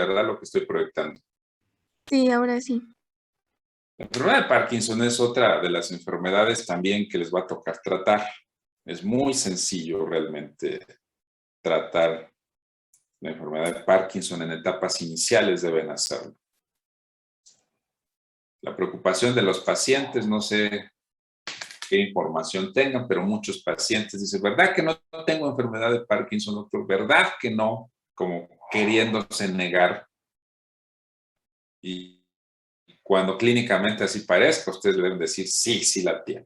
¿verdad? Lo que estoy proyectando. Sí, ahora sí. La enfermedad de Parkinson es otra de las enfermedades también que les va a tocar tratar. Es muy sencillo realmente tratar la enfermedad de Parkinson en etapas iniciales deben hacerlo. La preocupación de los pacientes, no sé qué información tengan, pero muchos pacientes dicen, ¿verdad que no tengo enfermedad de Parkinson, doctor? ¿Verdad que no? Como queriéndose negar. Y cuando clínicamente así parezca, ustedes deben decir, sí, sí la tiene.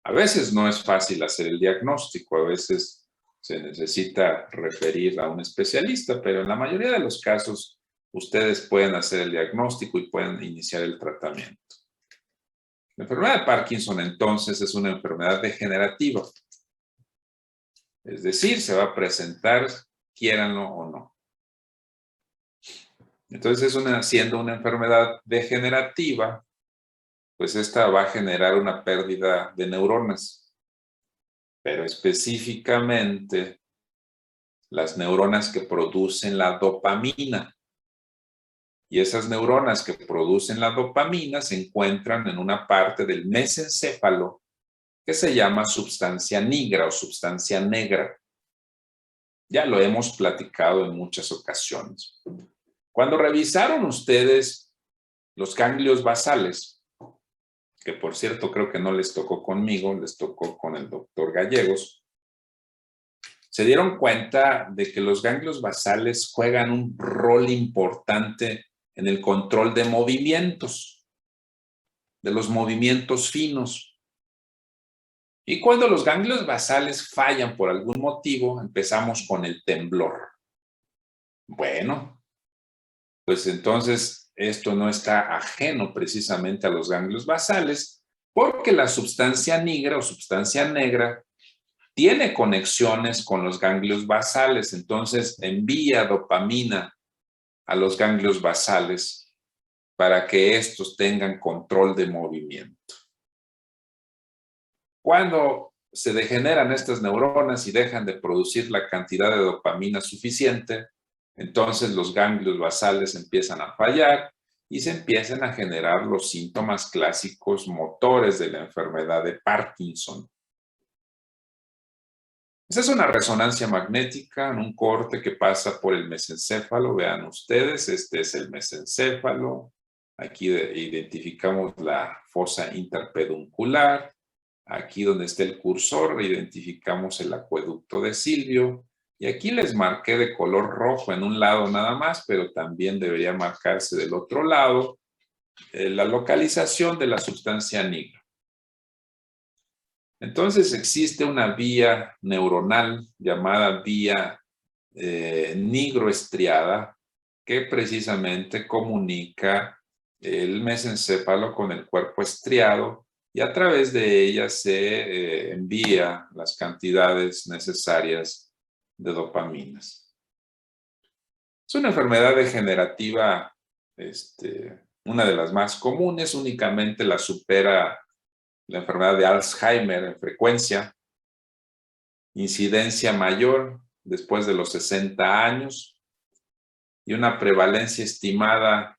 A veces no es fácil hacer el diagnóstico, a veces se necesita referir a un especialista, pero en la mayoría de los casos ustedes pueden hacer el diagnóstico y pueden iniciar el tratamiento. La enfermedad de Parkinson entonces es una enfermedad degenerativa, es decir, se va a presentar quieranlo o no. Entonces siendo una enfermedad degenerativa, pues esta va a generar una pérdida de neuronas, pero específicamente las neuronas que producen la dopamina. Y esas neuronas que producen la dopamina se encuentran en una parte del mesencéfalo que se llama sustancia nigra o sustancia negra. Ya lo hemos platicado en muchas ocasiones. Cuando revisaron ustedes los ganglios basales, que por cierto creo que no les tocó conmigo, les tocó con el doctor Gallegos, se dieron cuenta de que los ganglios basales juegan un rol importante en el control de movimientos, de los movimientos finos. Y cuando los ganglios basales fallan por algún motivo, empezamos con el temblor. Bueno, pues entonces esto no está ajeno precisamente a los ganglios basales, porque la sustancia negra o sustancia negra tiene conexiones con los ganglios basales, entonces envía dopamina a los ganglios basales para que estos tengan control de movimiento. Cuando se degeneran estas neuronas y dejan de producir la cantidad de dopamina suficiente, entonces los ganglios basales empiezan a fallar y se empiezan a generar los síntomas clásicos motores de la enfermedad de Parkinson. Esa es una resonancia magnética en un corte que pasa por el mesencéfalo. Vean ustedes, este es el mesencéfalo. Aquí identificamos la fosa interpeduncular. Aquí donde está el cursor identificamos el acueducto de Silvio. Y aquí les marqué de color rojo en un lado nada más, pero también debería marcarse del otro lado la localización de la sustancia negra. Entonces existe una vía neuronal llamada vía nigroestriada que precisamente comunica el mesencéfalo con el cuerpo estriado y a través de ella se envía las cantidades necesarias de dopaminas. Es una enfermedad degenerativa, una de las más comunes, únicamente la supera la enfermedad de Alzheimer en frecuencia, incidencia mayor después de los 60 años y una prevalencia estimada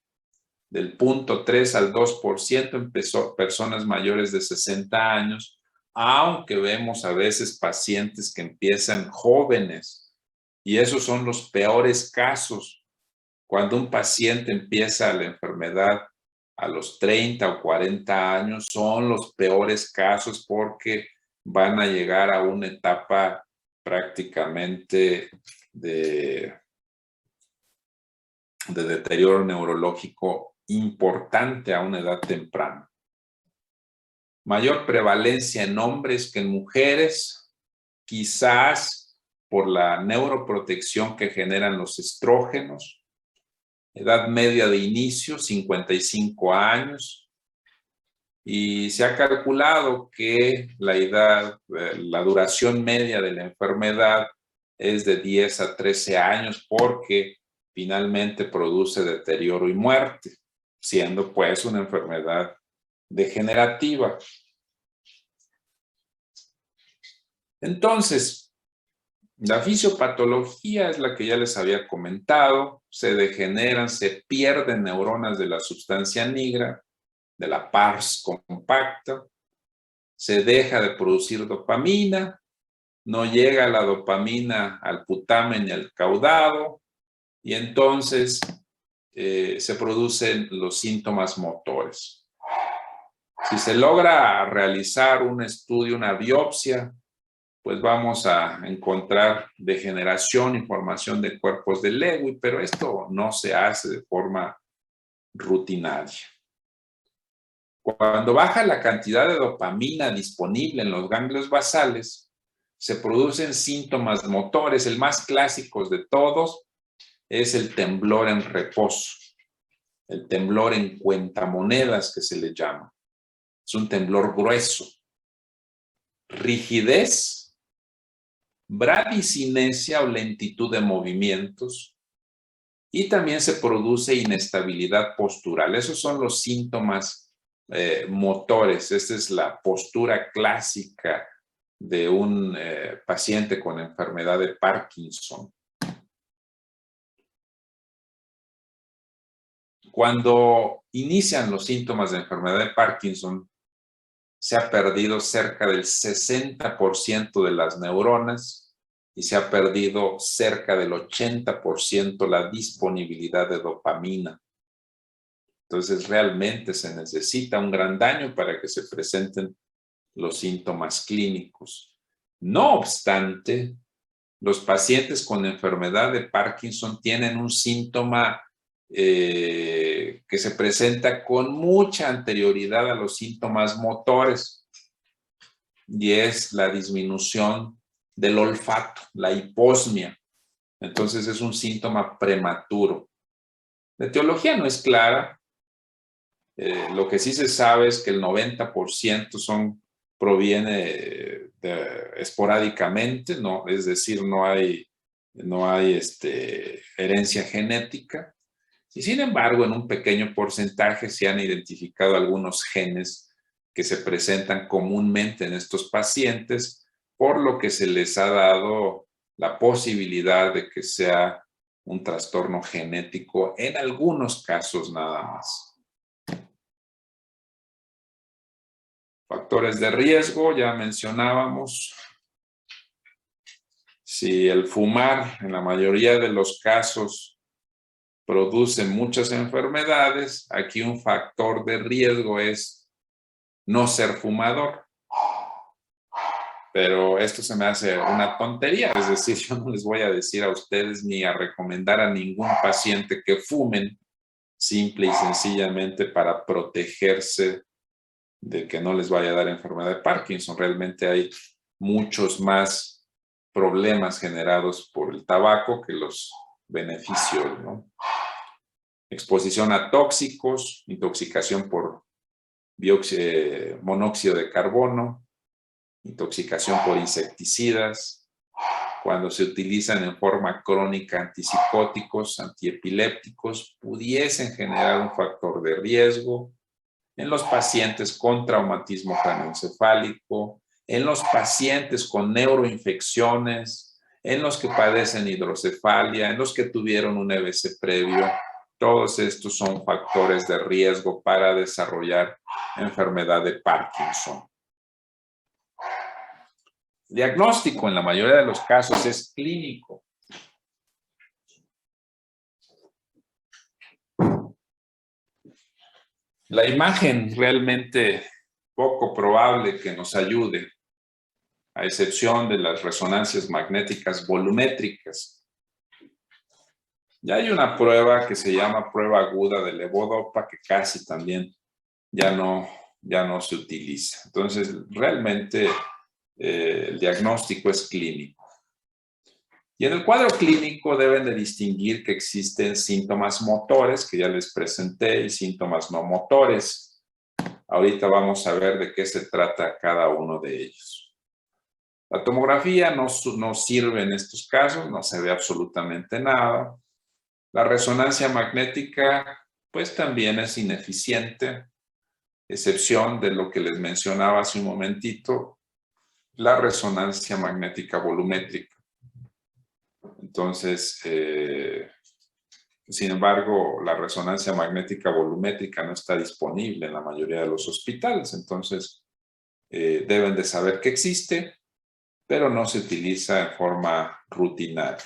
del 0.3 al 2% en personas mayores de 60 años, aunque vemos a veces pacientes que empiezan jóvenes y esos son los peores casos. Cuando un paciente empieza la enfermedad a los 30 o 40 años son los peores casos porque van a llegar a una etapa prácticamente de deterioro neurológico importante a una edad temprana. Mayor prevalencia en hombres que en mujeres, quizás por la neuroprotección que generan los estrógenos. Edad media de inicio, 55 años. Y se ha calculado que la duración media de la enfermedad es de 10 a 13 años porque finalmente produce deterioro y muerte, siendo pues una enfermedad degenerativa. Entonces, La fisiopatología es la que ya les había comentado. Se degeneran, se pierden neuronas de la sustancia nigra, de la pars compacta. Se deja de producir dopamina. No llega la dopamina al putamen y al caudado. Y entonces se producen los síntomas motores. Si se logra realizar un estudio, una biopsia, pues vamos a encontrar degeneración y formación de cuerpos de Lewy, pero esto no se hace de forma rutinaria. Cuando baja la cantidad de dopamina disponible en los ganglios basales, se producen síntomas motores. El más clásico de todos es el temblor en reposo, el temblor en cuentamonedas que se le llama. Es un temblor grueso. Rigidez, bradicinesia o lentitud de movimientos, y también se produce inestabilidad postural. Esos son los síntomas motores. Esta es la postura clásica de un paciente con enfermedad de Parkinson. Cuando inician los síntomas de enfermedad de Parkinson, se ha perdido cerca del 60% de las neuronas y se ha perdido cerca del 80% la disponibilidad de dopamina. Entonces, realmente se necesita un gran daño para que se presenten los síntomas clínicos. No obstante, los pacientes con enfermedad de Parkinson tienen un síntoma que se presenta con mucha anterioridad a los síntomas motores, y es la disminución del olfato, la hiposmia. Entonces es un síntoma prematuro. La etiología no es clara. Lo que sí se sabe es que el 90% proviene esporádicamente, ¿no? Es decir, no hay herencia genética. Y sin embargo, en un pequeño porcentaje se han identificado algunos genes que se presentan comúnmente en estos pacientes, por lo que se les ha dado la posibilidad de que sea un trastorno genético en algunos casos nada más. Factores de riesgo, ya mencionábamos. Si el fumar, en la mayoría de los casos, produce muchas enfermedades, aquí un factor de riesgo es no ser fumador. Pero esto se me hace una tontería, es decir, yo no les voy a decir a ustedes ni a recomendar a ningún paciente que fumen, simple y sencillamente para protegerse de que no les vaya a dar enfermedad de Parkinson. Realmente hay muchos más problemas generados por el tabaco que los beneficios, ¿no? Exposición a tóxicos, intoxicación por monóxido de carbono, intoxicación por insecticidas, cuando se utilizan en forma crónica antipsicóticos, antiepilépticos, pudiesen generar un factor de riesgo en los pacientes con traumatismo craneoencefálico, en los pacientes con neuroinfecciones, en los que padecen hidrocefalia, en los que tuvieron un EBC previo. Todos estos son factores de riesgo para desarrollar enfermedad de Parkinson. El diagnóstico en la mayoría de los casos es clínico. La imagen realmente poco probable que nos ayude, a excepción de las resonancias magnéticas volumétricas. Ya hay una prueba que se llama prueba aguda de levodopa que casi también ya no se utiliza. Entonces, realmente el diagnóstico es clínico. Y en el cuadro clínico deben de distinguir que existen síntomas motores, que ya les presenté, y síntomas no motores. Ahorita vamos a ver de qué se trata cada uno de ellos. La tomografía no sirve en estos casos, no se ve absolutamente nada. La resonancia magnética, pues también es ineficiente, excepción de lo que les mencionaba hace un momentito, la resonancia magnética volumétrica. Entonces, sin embargo, la resonancia magnética volumétrica no está disponible en la mayoría de los hospitales. Entonces, deben de saber que existe, pero no se utiliza en forma rutinaria.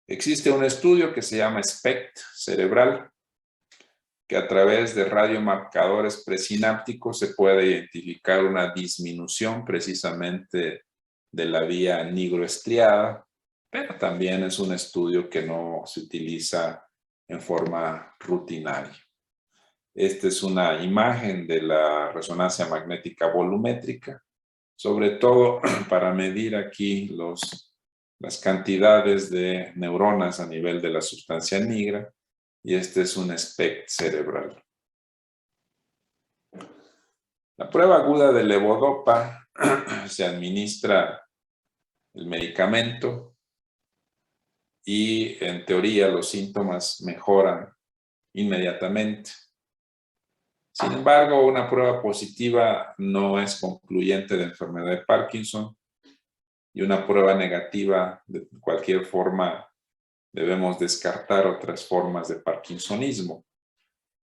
Existe un estudio que se llama SPECT cerebral, que a través de radiomarcadores presinápticos se puede identificar una disminución precisamente de la vía nigroestriada, pero también es un estudio que no se utiliza en forma rutinaria. Esta es una imagen de la resonancia magnética volumétrica, sobre todo para medir aquí las cantidades de neuronas a nivel de la sustancia negra, y este es un SPECT cerebral. La prueba aguda de levodopa se administra el medicamento y en teoría los síntomas mejoran inmediatamente. Sin embargo, una prueba positiva no es concluyente de enfermedad de Parkinson, y una prueba negativa de cualquier forma debemos descartar otras formas de parkinsonismo.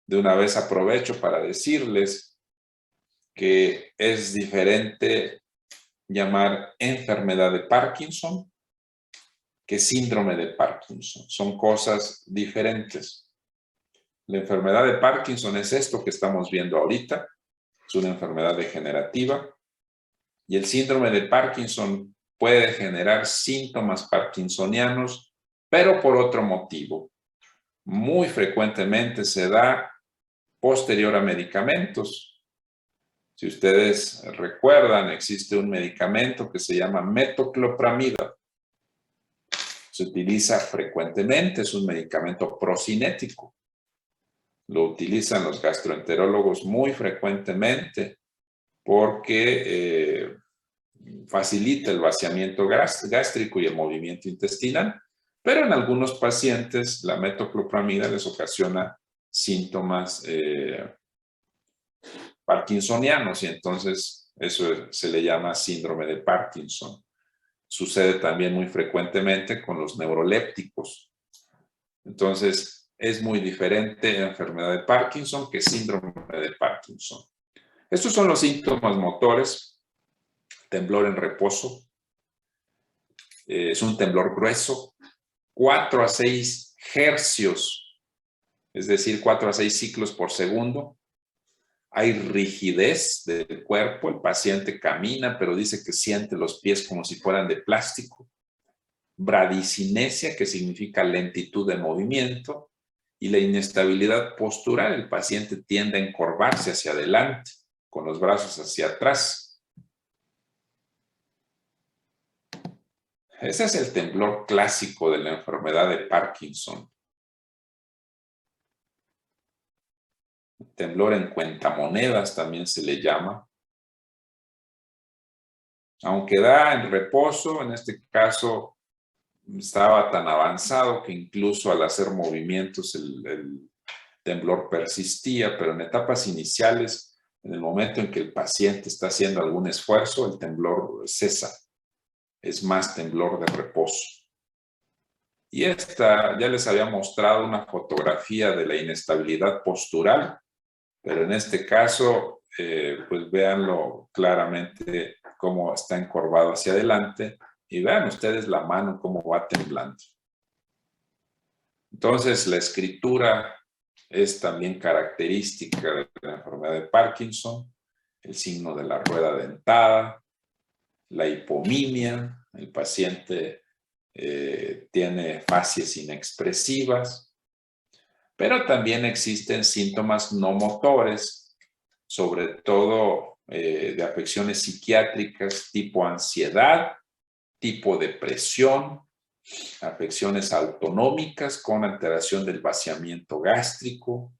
De una vez aprovecho para decirles que es diferente llamar enfermedad de Parkinson que síndrome de Parkinson. Son cosas diferentes. La enfermedad de Parkinson es esto que estamos viendo ahorita. Es una enfermedad degenerativa. Y el síndrome de Parkinson puede generar síntomas parkinsonianos, pero por otro motivo. Muy frecuentemente se da posterior a medicamentos. Si ustedes recuerdan, existe un medicamento que se llama metoclopramida. Se utiliza frecuentemente, es un medicamento procinético. Lo utilizan los gastroenterólogos muy frecuentemente porque facilita el vaciamiento gástrico y el movimiento intestinal, pero en algunos pacientes la metoclopramida les ocasiona síntomas parkinsonianos, y entonces eso se le llama síndrome de Parkinson. Sucede también muy frecuentemente con los neurolépticos. Entonces, es muy diferente la enfermedad de Parkinson que síndrome de Parkinson. Estos son los síntomas motores. Temblor en reposo. Es un temblor grueso. 4 a 6 hercios, es decir, 4 a 6 ciclos por segundo. Hay rigidez del cuerpo. El paciente camina, pero dice que siente los pies como si fueran de plástico. Bradicinesia, que significa lentitud de movimiento. Y la inestabilidad postural. El paciente tiende a encorvarse hacia adelante, con los brazos hacia atrás. Ese es el temblor clásico de la enfermedad de Parkinson. Temblor en cuentamonedas también se le llama. Aunque da en reposo, en este caso estaba tan avanzado que incluso al hacer movimientos el temblor persistía, pero en etapas iniciales, en el momento en que el paciente está haciendo algún esfuerzo, el temblor cesa. Es más temblor de reposo. Y esta, ya les había mostrado una fotografía de la inestabilidad postural, pero en este caso, pues véanlo claramente cómo está encorvado hacia adelante, y vean ustedes la mano cómo va temblando. Entonces, la escritura es también característica de la enfermedad de Parkinson, el signo de la rueda dentada, la hipomimia, el paciente tiene facies inexpresivas, pero también existen síntomas no motores, sobre todo de afecciones psiquiátricas tipo ansiedad, tipo depresión, afecciones autonómicas con alteración del vaciamiento gástrico,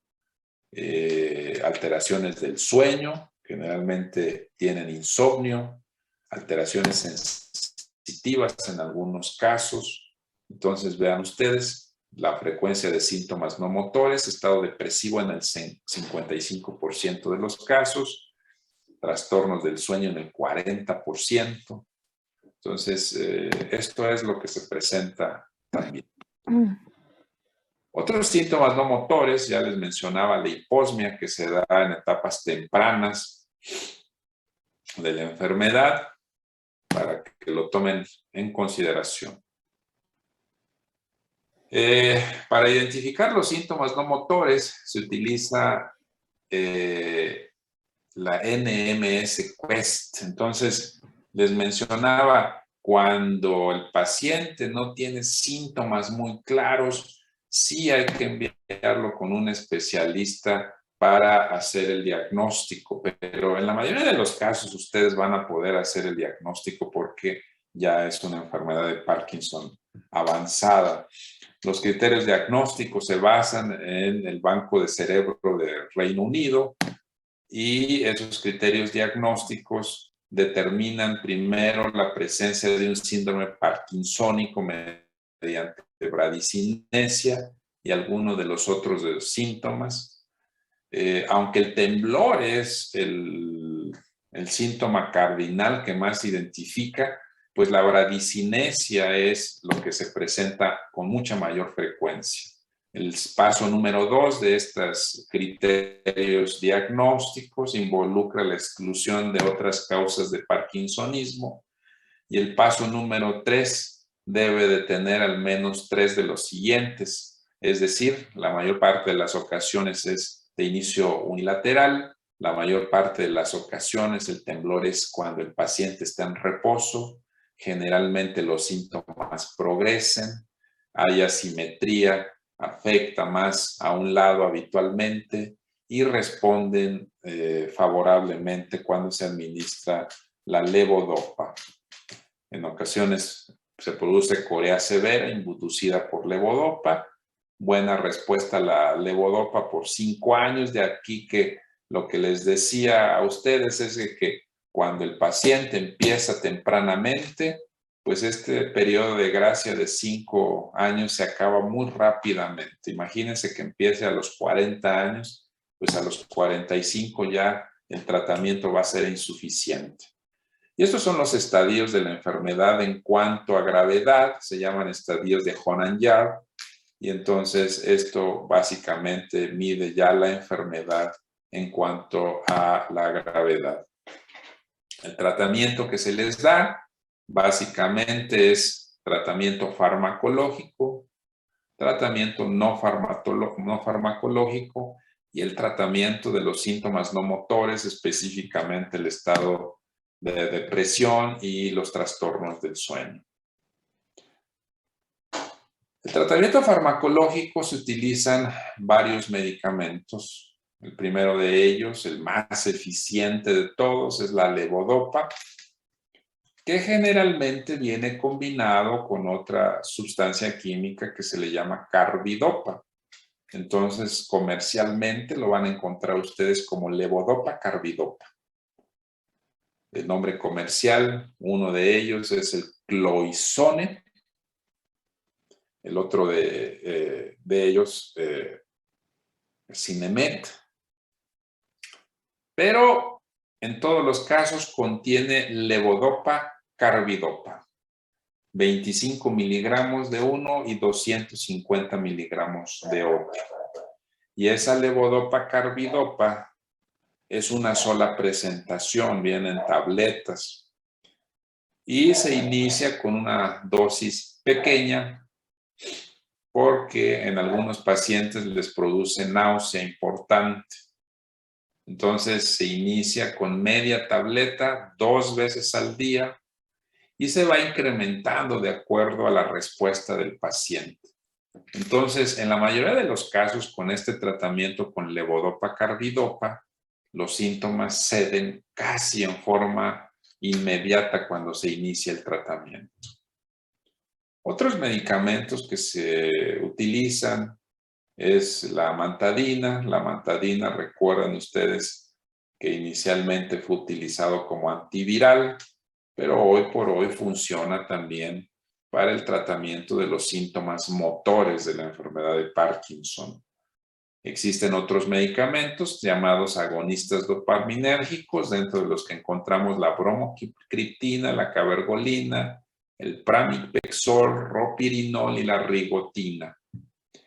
alteraciones del sueño, generalmente tienen insomnio, alteraciones sensitivas en algunos casos. Entonces vean ustedes la frecuencia de síntomas no motores, estado depresivo en el 55% de los casos, trastornos del sueño en el 40%, Entonces, esto es lo que se presenta también. Mm. Otros síntomas no motores, ya les mencionaba la hiposmia, que se da en etapas tempranas de la enfermedad, para que lo tomen en consideración. Para identificar los síntomas no motores se utiliza la NMS Quest. Entonces, les mencionaba, cuando el paciente no tiene síntomas muy claros, sí hay que enviarlo con un especialista para hacer el diagnóstico, pero en la mayoría de los casos ustedes van a poder hacer el diagnóstico porque ya es una enfermedad de Parkinson avanzada. Los criterios diagnósticos se basan en el Banco de Cerebro del Reino Unido y esos criterios diagnósticos determinan primero la presencia de un síndrome parkinsónico mediante bradicinesia y algunos de los otros de los síntomas. Aunque el temblor es el síntoma cardinal que más se identifica, pues la bradicinesia es lo que se presenta con mucha mayor frecuencia. El paso número 2 de estos criterios diagnósticos involucra la exclusión de otras causas de parkinsonismo y el paso número 3 debe de tener al menos 3 de los siguientes, es decir, la mayor parte de las ocasiones es de inicio unilateral, la mayor parte de las ocasiones el temblor es cuando el paciente está en reposo, generalmente los síntomas progresen, hay asimetría, afecta más a un lado habitualmente y responden favorablemente cuando se administra la levodopa. En ocasiones se produce corea severa inducida por levodopa. Buena respuesta a la levodopa por 5 años. De aquí que lo que les decía a ustedes es que cuando el paciente empieza tempranamente, pues este periodo de gracia de 5 años se acaba muy rápidamente. Imagínense que empiece a los 40 años, pues a los 45 ya el tratamiento va a ser insuficiente. Y estos son los estadios de la enfermedad en cuanto a gravedad, se llaman estadios de Hoehn-Yahr, y entonces esto básicamente mide ya la enfermedad en cuanto a la gravedad. El tratamiento que se les da básicamente es tratamiento farmacológico, tratamiento no farmacológico y el tratamiento de los síntomas no motores, específicamente el estado de depresión y los trastornos del sueño. El tratamiento farmacológico se utilizan varios medicamentos. El primero de ellos, el más eficiente de todos, es la levodopa, que generalmente viene combinado con otra sustancia química que se le llama carbidopa. Entonces, comercialmente lo van a encontrar ustedes como levodopa carbidopa. El nombre comercial, uno de ellos es el cloisone, el otro de ellos, Sinemet, pero en todos los casos contiene levodopa carbidopa, 25 miligramos de uno y 250 miligramos de otro. Y esa levodopa carbidopa es una sola presentación, vienen tabletas. Y se inicia con una dosis pequeña porque en algunos pacientes les produce náusea importante. Entonces se inicia con media tableta 2 veces al día y se va incrementando de acuerdo a la respuesta del paciente. Entonces, en la mayoría de los casos con este tratamiento con levodopa carbidopa, los síntomas ceden casi en forma inmediata cuando se inicia el tratamiento. Otros medicamentos que se utilizan es la amantadina. La amantadina, recuerdan ustedes que inicialmente fue utilizado como antiviral, pero hoy por hoy funciona también para el tratamiento de los síntomas motores de la enfermedad de Parkinson. Existen otros medicamentos llamados agonistas dopaminérgicos, dentro de los que encontramos la bromocriptina, la cabergolina, el pramipexol, ropirinol y la rigotina.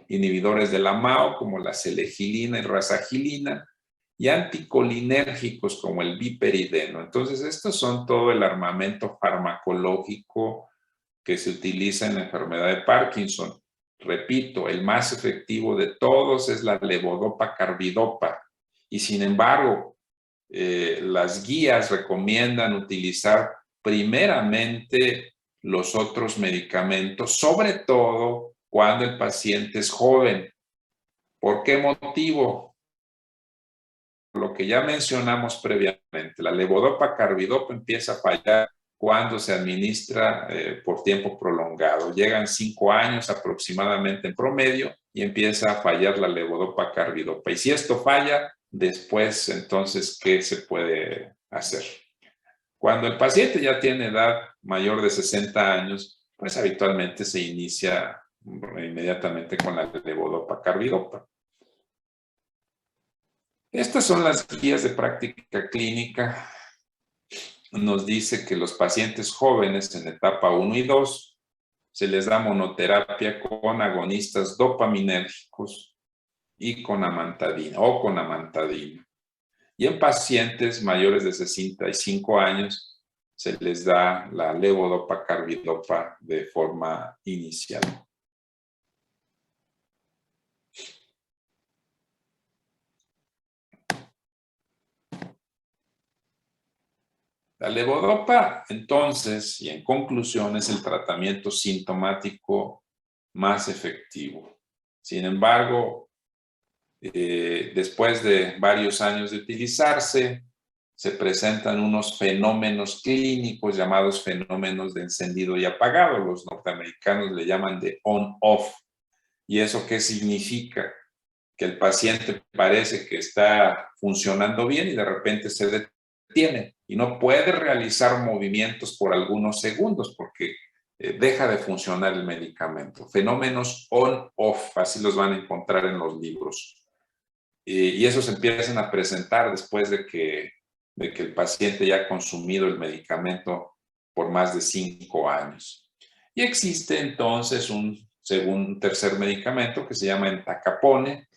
Inhibidores de la MAO como la selegilina y rasagilina, y anticolinérgicos como el biperideno. Entonces, estos son todo el armamento farmacológico que se utiliza en la enfermedad de Parkinson. Repito, el más efectivo de todos es la levodopa-carbidopa. Y sin embargo, las guías recomiendan utilizar primeramente los otros medicamentos, sobre todo cuando el paciente es joven. ¿Por qué motivo? Lo que ya mencionamos previamente, la levodopa-carbidopa empieza a fallar cuando se administra por tiempo prolongado. Llegan 5 años aproximadamente en promedio y empieza a fallar la levodopa-carbidopa. Y si esto falla, después, entonces, ¿qué se puede hacer? Cuando el paciente ya tiene edad mayor de 60 años, pues habitualmente se inicia inmediatamente con la levodopa-carbidopa. Estas son las guías de práctica clínica. Nos dice que los pacientes jóvenes en etapa 1 y 2 se les da monoterapia con agonistas dopaminérgicos y con amantadina o con amantadina. Y en pacientes mayores de 65 años se les da la levodopa-carbidopa de forma inicial. La levodopa, entonces, y en conclusión, es el tratamiento sintomático más efectivo. Sin embargo, después de varios años de utilizarse, se presentan unos fenómenos clínicos llamados fenómenos de encendido y apagado. Los norteamericanos le llaman de on-off. ¿Y eso qué significa? Que el paciente parece que está funcionando bien y de repente se detiene y no puede realizar movimientos por algunos segundos porque deja de funcionar el medicamento. Fenómenos on-off, así los van a encontrar en los libros. Y esos empiezan a presentar después de que el paciente ya ha consumido el medicamento por más de 5 años. Y existe entonces un tercer medicamento que se llama entacapone,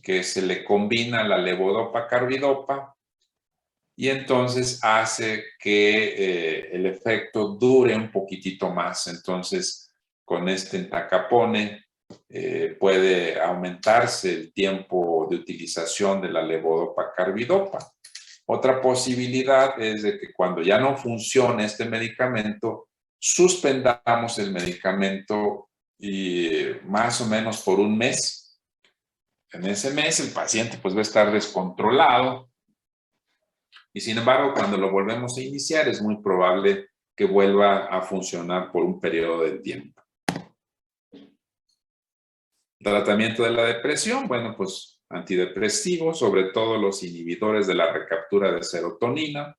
que se le combina la levodopa-carbidopa y entonces hace que el efecto dure un poquitito más. Entonces, con este entacapone puede aumentarse el tiempo de utilización de la levodopa-carbidopa. Otra posibilidad es de que cuando ya no funcione este medicamento, suspendamos el medicamento y más o menos por un mes. En ese mes el paciente pues va a estar descontrolado y sin embargo cuando lo volvemos a iniciar es muy probable que vuelva a funcionar por un periodo de tiempo. Tratamiento de la depresión, bueno, pues antidepresivos, sobre todo los inhibidores de la recaptura de serotonina.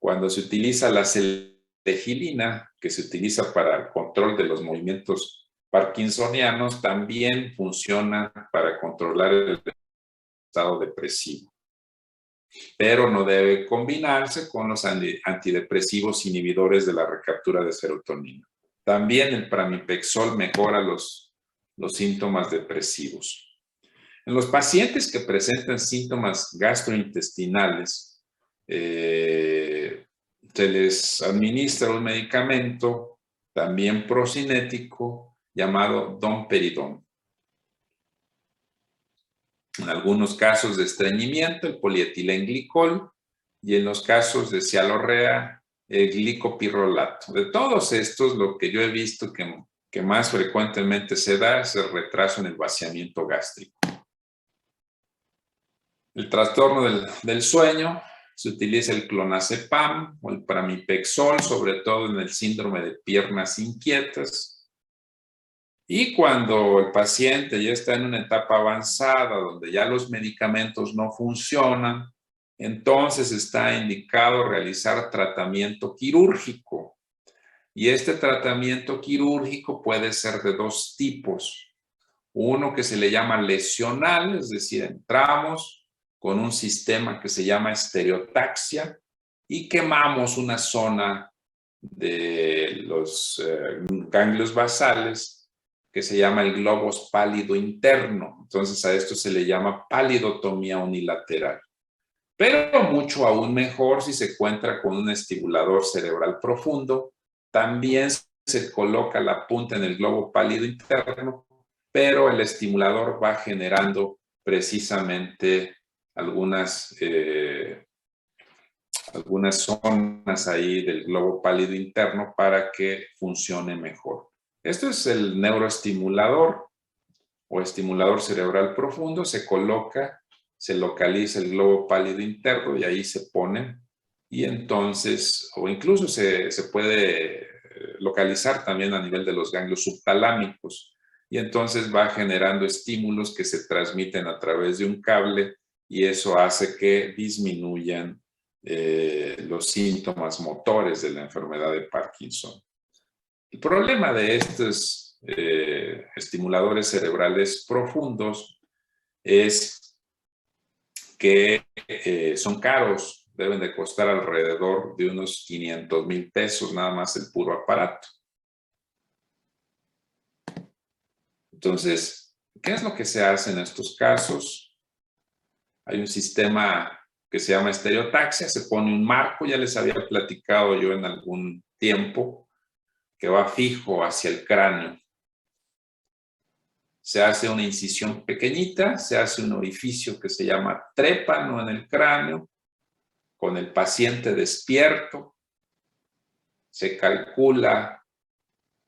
Cuando se utiliza la selegilina, que se utiliza para el control de los movimientos parkinsonianos, también funciona para controlar el estado depresivo. Pero no debe combinarse con los antidepresivos inhibidores de la recaptura de serotonina. También el pramipexol mejora los síntomas depresivos. En los pacientes que presentan síntomas gastrointestinales, se les administra un medicamento también procinético llamado domperidón. En algunos casos de estreñimiento, el polietilenglicol, y en los casos de cialorrea, el glicopirrolato. De todos estos, lo que yo he visto que más frecuentemente se da es el retraso en el vaciamiento gástrico. El trastorno del sueño, se utiliza el clonazepam o el pramipexol, sobre todo en el síndrome de piernas inquietas. Y cuando el paciente ya está en una etapa avanzada, donde ya los medicamentos no funcionan, entonces está indicado realizar tratamiento quirúrgico. Y este tratamiento quirúrgico puede ser de 2 tipos. Uno que se le llama lesional, es decir, entramos con un sistema que se llama estereotaxia y quemamos una zona de los ganglios basales que se llama el globus pálido interno. Entonces a esto se le llama palidotomía unilateral. Pero mucho aún mejor si se encuentra con un estimulador cerebral profundo. También se coloca la punta en el globo pálido interno, pero el estimulador va generando precisamente algunas zonas ahí del globo pálido interno para que funcione mejor. Esto es el neuroestimulador o estimulador cerebral profundo. Se coloca, se localiza el globo pálido interno y ahí se pone. Y entonces, o incluso se puede localizar también a nivel de los ganglios subtalámicos. Y entonces va generando estímulos que se transmiten a través de un cable y eso hace que disminuyan los síntomas motores de la enfermedad de Parkinson. El problema de estos estimuladores cerebrales profundos es que son caros, deben de costar alrededor de unos 500,000 pesos nada más el puro aparato. Entonces, ¿qué es lo que se hace en estos casos? Hay un sistema que se llama estereotaxia, se pone un marco, ya les había platicado yo en algún tiempo, que va fijo hacia el cráneo. Se hace una incisión pequeñita, se hace un orificio que se llama trépano en el cráneo, con el paciente despierto. Se calcula,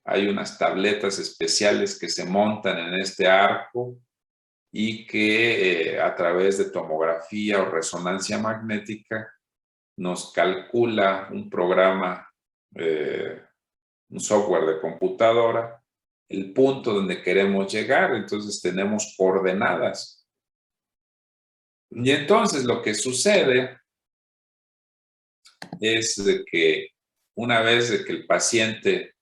hay unas tabletas especiales que se montan en este arco y que a través de tomografía o resonancia magnética nos calcula un programa, un software de computadora, el punto donde queremos llegar. Entonces tenemos coordenadas. Y entonces lo que sucede es de que una vez de que el paciente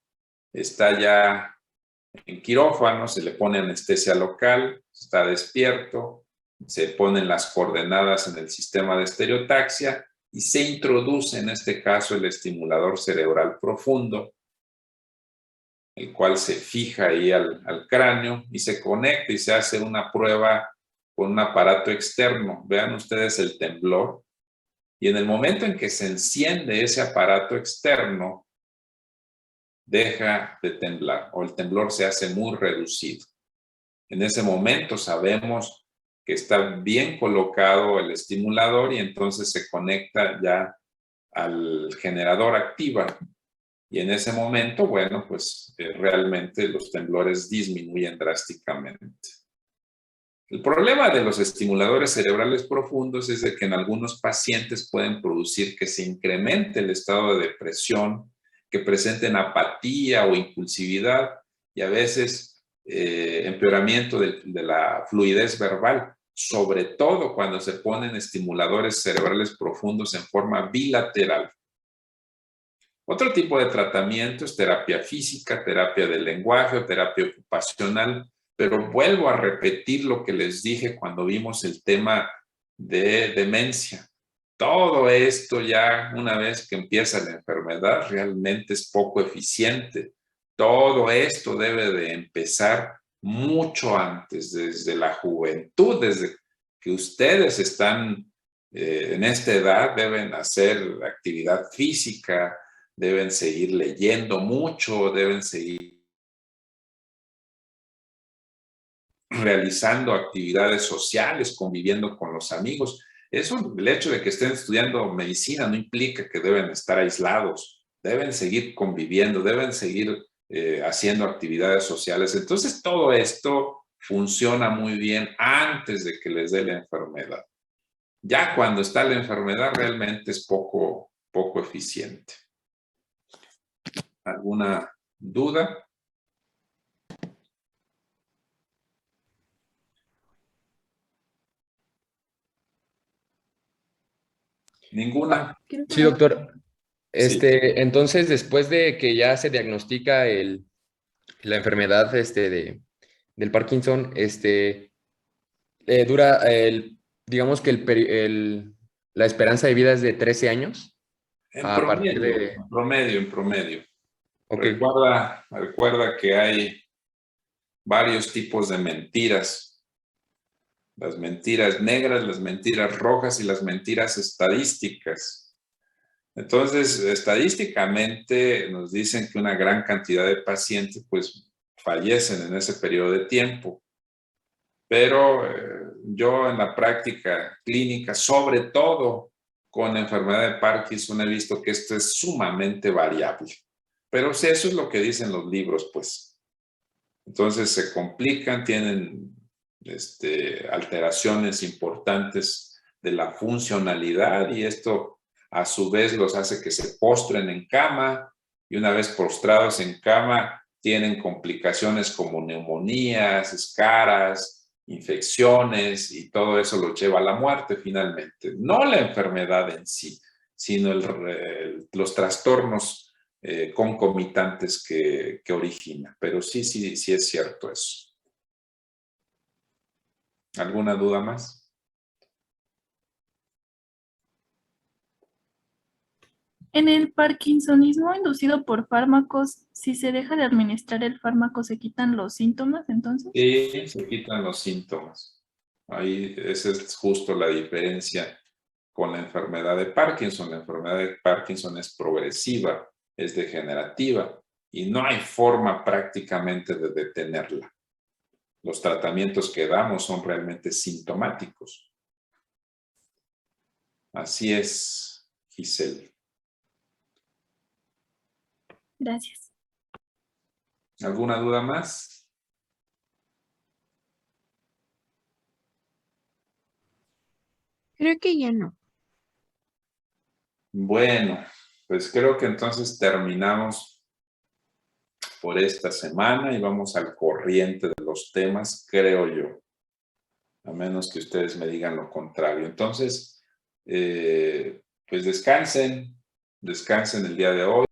está ya en quirófano, se le pone anestesia local, está despierto, se ponen las coordenadas en el sistema de estereotaxia y se introduce en este caso el estimulador cerebral profundo, el cual se fija ahí al cráneo y se conecta y se hace una prueba con un aparato externo. Vean ustedes el temblor. Y en el momento en que se enciende ese aparato externo, deja de temblar o el temblor se hace muy reducido. En ese momento sabemos que está bien colocado el estimulador y entonces se conecta ya al generador activa. Y en ese momento, bueno, pues realmente los temblores disminuyen drásticamente. El problema de los estimuladores cerebrales profundos es de que en algunos pacientes pueden producir que se incremente el estado de depresión, que presenten apatía o impulsividad y a veces empeoramiento de la fluidez verbal, sobre todo cuando se ponen estimuladores cerebrales profundos en forma bilateral. Otro tipo de tratamiento es terapia física, terapia del lenguaje o terapia ocupacional, pero vuelvo a repetir lo que les dije cuando vimos el tema de demencia. Todo esto ya una vez que empieza la enfermedad realmente es poco eficiente. Todo esto debe de empezar mucho antes, desde la juventud, desde que ustedes están en esta edad, deben hacer actividad física, deben seguir leyendo mucho, deben seguir realizando actividades sociales, conviviendo con los amigos. Eso, el hecho de que estén estudiando medicina no implica que deben estar aislados, deben seguir conviviendo, deben seguir haciendo actividades sociales. Entonces, todo esto funciona muy bien antes de que les dé la enfermedad. Ya cuando está la enfermedad realmente es poco eficiente. ¿Alguna duda? ¿Ninguna? Sí, doctor. Sí. Entonces, después de que ya se diagnostica la enfermedad del Parkinson, dura, digamos que la esperanza de vida es de 13 años a partir de... En promedio. Ok, Recuerda que hay varios tipos de mentiras. Las mentiras negras, las mentiras rojas y las mentiras estadísticas. Entonces, estadísticamente nos dicen que una gran cantidad de pacientes pues fallecen en ese periodo de tiempo. Pero yo en la práctica clínica, sobre todo con la enfermedad de Parkinson, he visto que esto es sumamente variable. Pero sí, eso es lo que dicen los libros, pues. Entonces se complican, tienen alteraciones importantes de la funcionalidad y esto a su vez los hace que se postren en cama y una vez postrados en cama tienen complicaciones como neumonías, escaras, infecciones y todo eso los lleva a la muerte finalmente. No la enfermedad en sí, sino los trastornos concomitantes que origina. Pero sí es cierto eso. ¿Alguna duda más? En el parkinsonismo inducido por fármacos, si se deja de administrar el fármaco, ¿se quitan los síntomas entonces? Sí, se quitan los síntomas. Ahí esa es justo la diferencia con la enfermedad de Parkinson. La enfermedad de Parkinson es progresiva, es degenerativa y no hay forma prácticamente de detenerla. Los tratamientos que damos son realmente sintomáticos. Así es, Giselle. Gracias. ¿Alguna duda más? Creo que ya no. Bueno, pues creo que entonces terminamos por esta semana y vamos al corriente de los temas, creo yo, a menos que ustedes me digan lo contrario. Entonces, pues descansen el día de hoy.